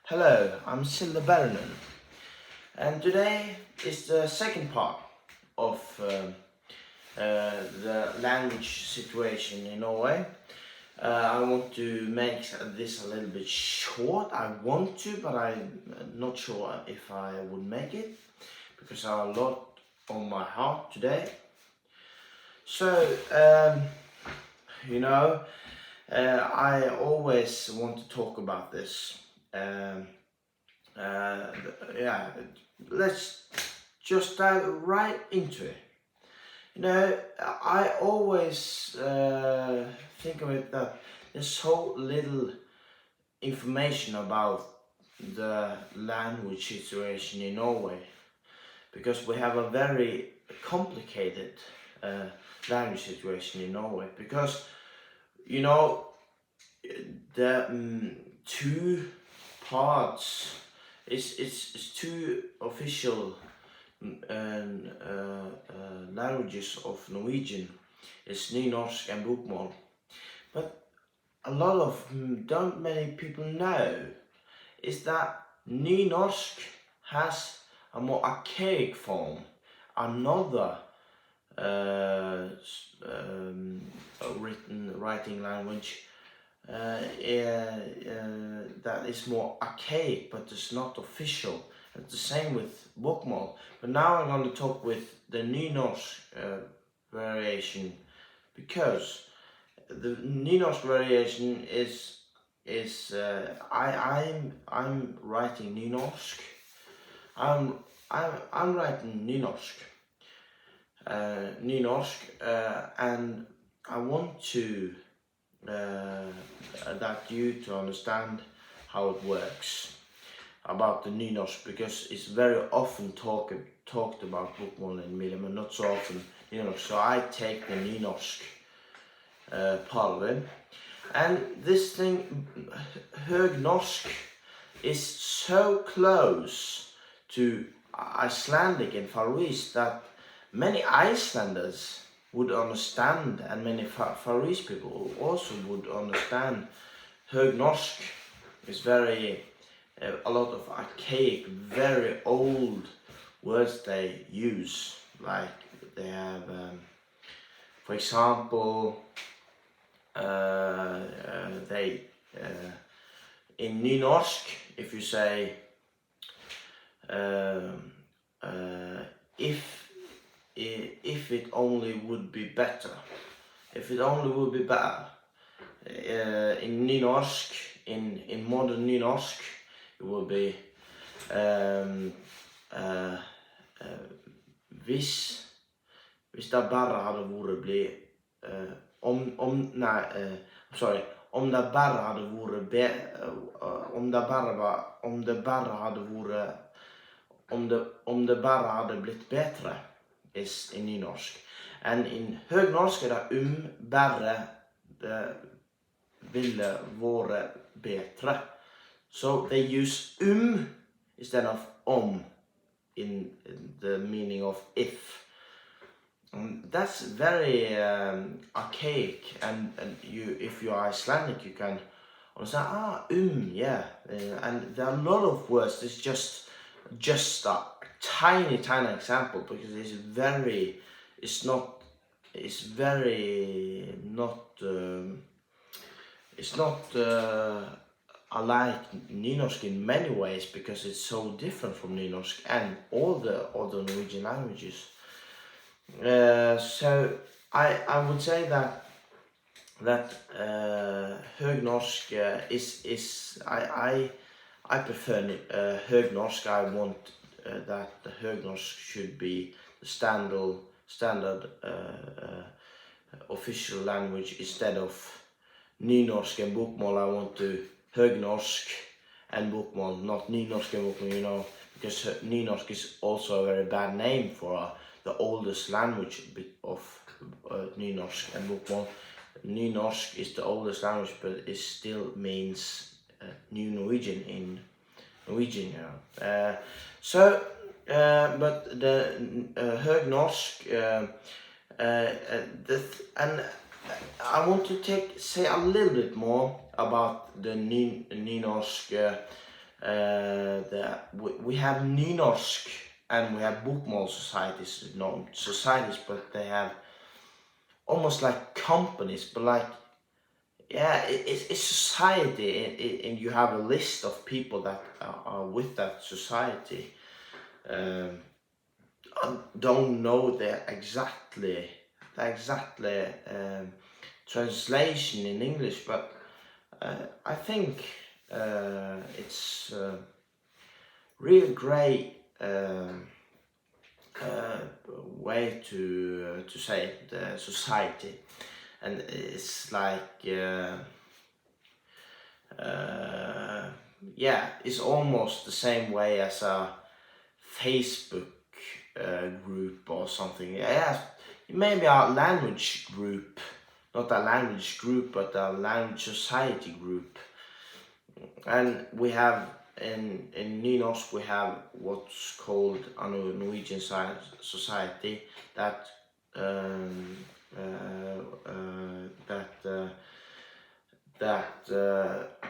Hello, I'm Silde Bernen, and today is the second part of the language situation in Norway. I want to make this a little bit short. I want to, but I'm not sure if I would make it because I have a lot on my heart today. So, I always want to talk about this. Yeah, let's just dive right into it. I always think of it that there's so little information about the language situation in Norway because we have a very complicated language situation in Norway because the two parts. It's two official languages of Norwegian. It's nynorsk and bokmål. But a lot of don't many people know is that nynorsk has a more archaic form, another writing language that is more archaic, but it's not official. It's the same with bokmål. But now I'm going to talk with the nynorsk variation because the nynorsk variation is I'm writing nynorsk. I'm writing nynorsk, and I want to that you to understand how it works about the nynorsk because it's very often talked about bokmål and millim, but not so often nynorsk. So I take the nynorsk part of it, and this thing høgnorsk is so close to Icelandic and Faroese that many Icelanders would understand, and many Faroese people also would understand. Høgnorsk is very a lot of archaic, very old words they use. Like they have, for example, they in nynorsk, if you say if it only would be better, if it only would be better, in nynorsk, in modern nynorsk, it would be hvis det bare hadde vært om det bare hadde vært om det bare hadde blitt bedre is in nynorsk. And in høgnorsk det bare det ville vært bedre. So they use instead of in the meaning of if. And that's very archaic, and if you are Icelandic you can understand, yeah. And there are a lot of words. It's just a tiny example because it's not alike nynorsk in many ways because it's so different from nynorsk and all the other Norwegian languages. So I would say that høgnorsk is I prefer høgnorsk. I want that the høgnorsk should be the standard official language instead of nynorsk and bokmål. I want to høgnorsk and bokmål, not nynorsk and bokmål, because nynorsk is also a very bad name for the oldest language of nynorsk and bokmål. Nynorsk is the oldest language, but it still means New Norwegian in Norwegian. But the høgnorsk, and I want to say a little bit more about the nynorsk we have nynorsk and we have bokmål societies, not societies, but they have almost like companies, but like, yeah, it's society, and you have a list of people that are with that society. I don't know the exactly translation in English, but I think it's really great way to say the society, and it's like yeah, it's almost the same way as a Facebook group or something. Yeah, maybe a language group, not a language group, but a language society group. And we have in Nynorsk we have what's called a Norwegian society that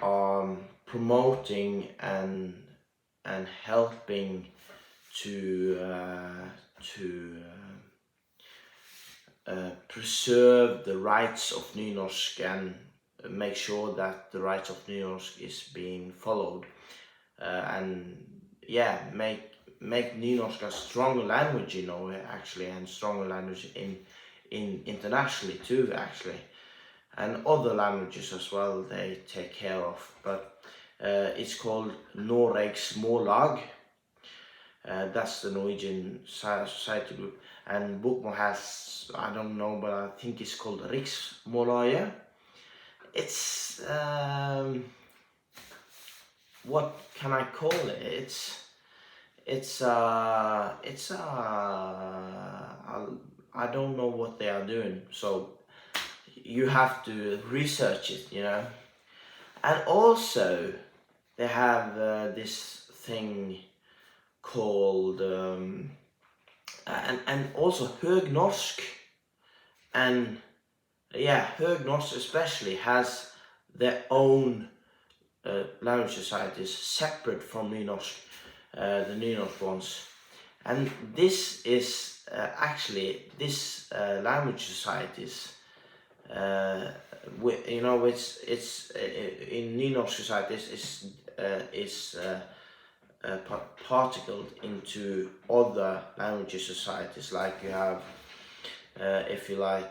are promoting and helping to preserve the rights of nynorsk and make sure that the rights of nynorsk is being followed, and yeah, make nynorsk a stronger language in Norway actually, and stronger language in internationally too actually, and other languages as well they take care of. But it's called Norway's Smålag. That's the Norwegian society group, and bokmål has, I don't know, but I think it's called Riksmåløya. It's what can I call it? I don't know what they are doing, so you have to research it, you know. And also they have this thing called and also høgnorsk, and yeah, høgnorsk especially has their own language societies separate from nynorsk, the nynorsk ones. And this is actually this language societies, you know, it's in nynorsk societies is particled into other language societies. Like you have, if you like,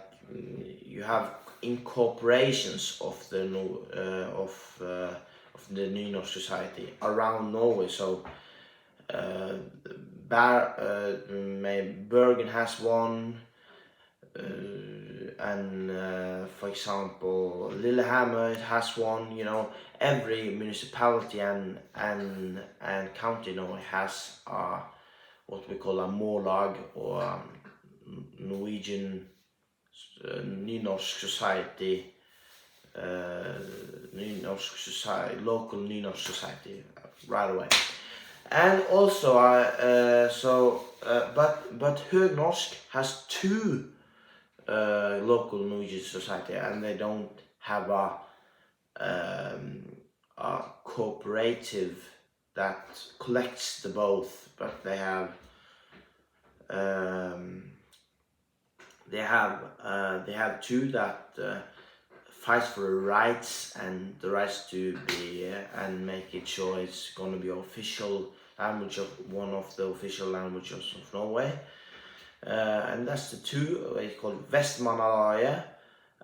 you have incorporations of the nynorsk society around Norway. So Bergen has one, and for example Lillehammer has one. You know, every municipality and county in Norway has what we call a mållag, or Norwegian nynorsk society, local nynorsk society right away. And also but høgnorsk has two local Norwegian society, and they don't have a cooperative that collects the both, but they have two that fights for the rights, and the rights to be and make it sure it's going to be official language of one of the official languages of Norway, and that's the two. It's called Vestmannaøya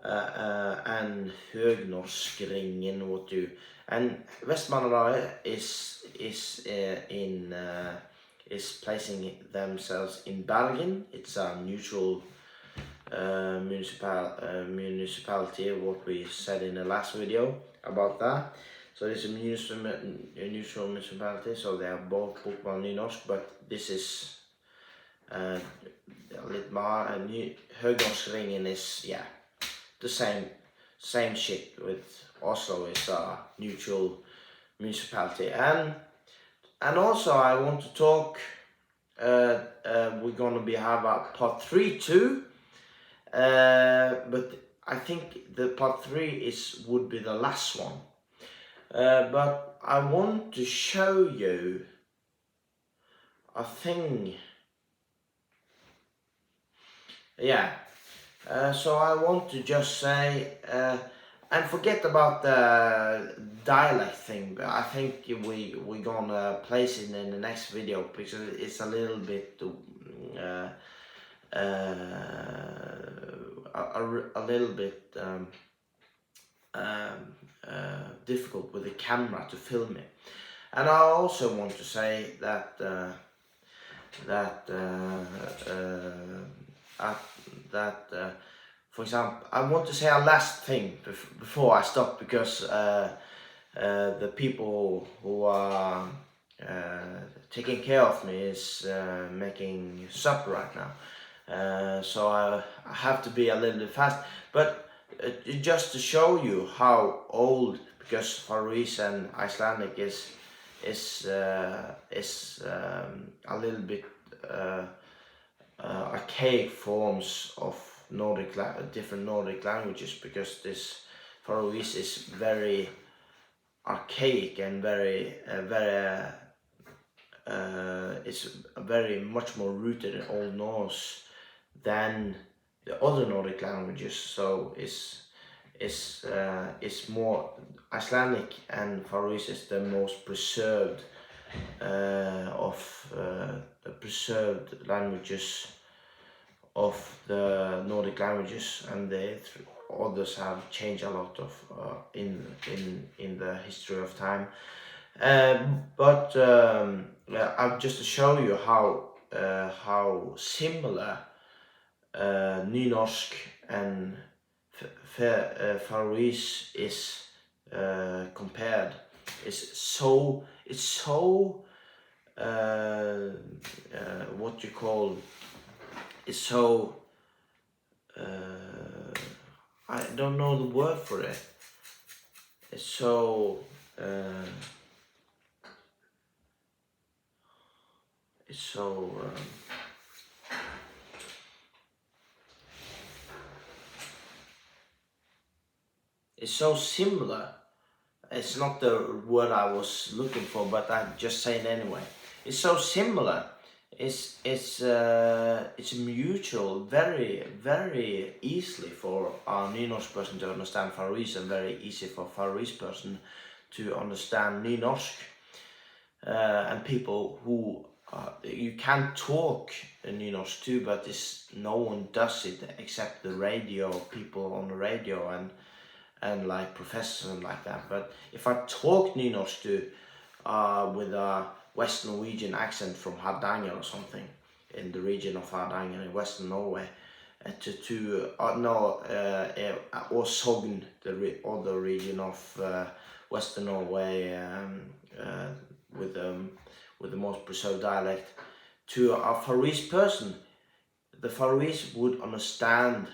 and Høgnorskringen. What do, and Vestmannaøya is placing themselves in Bergen. It's a neutral municipality, what we said in the last video about that. So it's a neutral municipality, so they have both bokmål and nynorsk, but this is litt more. Høgnorskringen is, yeah, the same shit. With Oslo is a neutral municipality, and also I want to talk. We're gonna have a part 3 too. But I think the part 3 would be the last one. But I want to show you a thing. Yeah. So I want to just say, and forget about the dialect thing, but I think we're gonna place it in the next video because it's a little bit a little bit difficult with the camera to film it. And I also want to say that for example, I want to say a last thing before I stop, because the people who are taking care of me is making supper right now, so I have to be a little bit fast. But just to show you how old, because Faroese and Icelandic is a little bit archaic forms of different Nordic languages, because this Faroese is very archaic and it's very much more rooted in Old Norse than the other Nordic languages. So it's more Icelandic, and Faroese is the most preserved of the preserved languages of the Nordic languages, and the others have changed a lot of in the history of time. But just to show you how similar Nynorsk and Faroese is compared. It's so what you call, it's so I don't know the word for it. It's so it's so similar. It's not the word I was looking for, but I just say it anyway. It's so similar. It's mutual, very easily for a Nynorsk person to understand Faroese, and very easy for Faroese person to understand Nynorsk. And people who you can talk Nynorsk too, but no one does it except the radio people on the radio and like professors and like that. But if I talk Nynorsk to with a West Norwegian accent from Hardanger or something, in the region of Hardanger in Western Norway, or Sogn, the other region of Western Norway, with the most preserved dialect, to a Faroese person, the Faroese would understand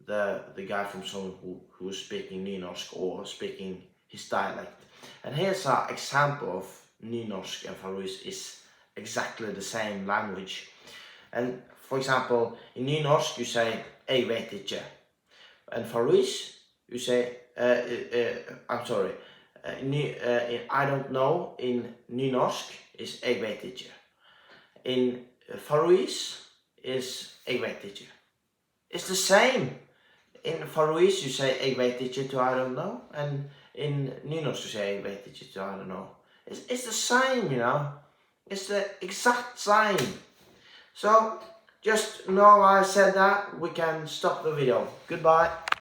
the guy from Sogn who is speaking Nynorsk or speaking his dialect. And here's an example of Nynorsk and Faroese is exactly the same language. And for example, in Nynorsk you say "jeg vet ikke," and Faroese you say I'm sorry, I don't know in Nynorsk is "jeg vet ikke." In Faroese is "jeg vet ikke." It's the same. In Faroese you say "jeg vet ikke" to "I don't know," and in Nynorsk you say "jeg vet ikke" to "I don't know." It's the same, you know. It's the exact same. So just now I said that, we can stop the video. Goodbye.